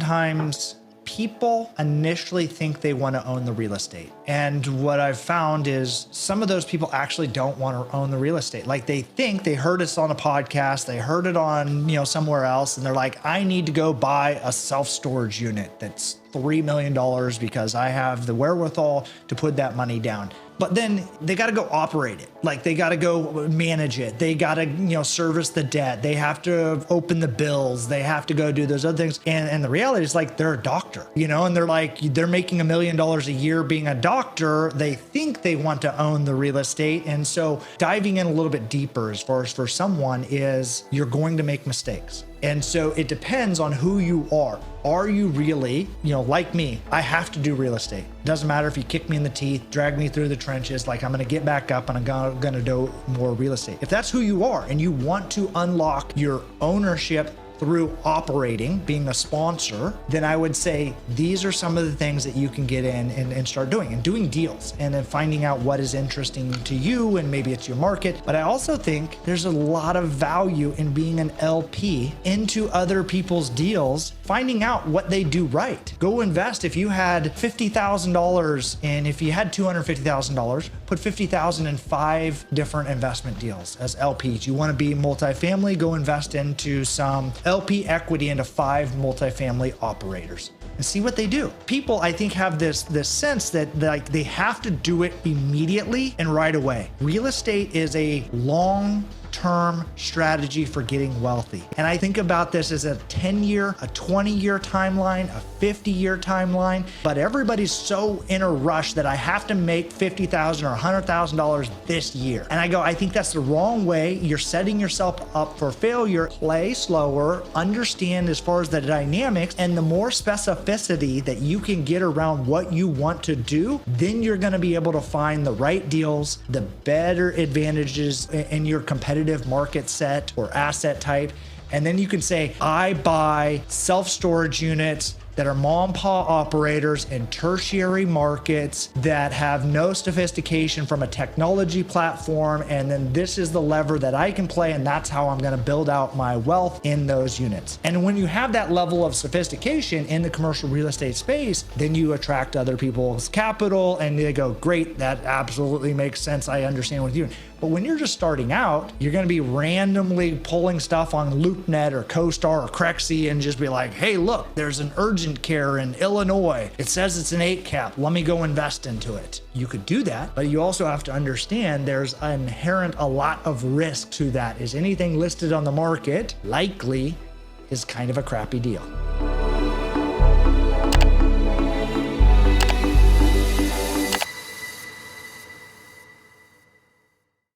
oftentimes people initially think they want to own the real estate. And what I've found is some of those people actually don't want to own the real estate. Like they think they heard us on a podcast, they heard it on, somewhere else. And they're like, I need to go buy a self-storage unit that's $3 million because I have the wherewithal to put that money down. But then they got to go operate it. Like they got to go manage it. They got to, service the debt. They have to open the bills. They have to go do those other things. And the reality is like, they're a doctor, and they're like, they're making $1 million a year being a doctor. They think they want to own the real estate. And so diving in a little bit deeper as far as for someone is you're going to make mistakes. And so it depends on who you are. Are you really, like me, I have to do real estate. Doesn't matter if you kick me in the teeth, drag me through the trenches, like I'm going to get back up and I'm going to do more real estate. If that's who you are and you want to unlock your ownership through operating, being a sponsor, then I would say these are some of the things that you can get in and start doing and doing deals and then finding out what is interesting to you and maybe it's your market. But I also think there's a lot of value in being an LP into other people's deals, finding out what they do right. Go invest. If you had $50,000 and if you had $250,000, put $50,000 in 5 different investment deals as LPs. You want to be multifamily, go invest into some LP equity into 5 multifamily operators and see what they do. People, I think, have this sense that like they have to do it immediately and right away. Real estate is a long-term strategy for getting wealthy. And I think about this as a 10-year, a 20-year timeline, a 50-year timeline, but everybody's so in a rush that I have to make $50,000 or $100,000 this year. And I think that's the wrong way. You're setting yourself up for failure. Play slower, understand as far as the dynamics, and the more specificity that you can get around what you want to do, then you're gonna be able to find the right deals, the better advantages in your competitive market set or asset type. And then you can say, I buy self-storage units that are mom and pop operators in tertiary markets that have no sophistication from a technology platform. And then this is the lever that I can play. And that's how I'm going to build out my wealth in those units. And when you have that level of sophistication in the commercial real estate space, then you attract other people's capital and they go, great, that absolutely makes sense. I understand what you're doing. But when you're just starting out, you're going to be randomly pulling stuff on LoopNet or CoStar or Crexi and just be like, hey, look, there's an urgent care in Illinois. It says it's an 8 cap. Let me go invest into it. You could do that, but you also have to understand there's inherent a lot of risk to that. Is anything listed on the market likely is kind of a crappy deal.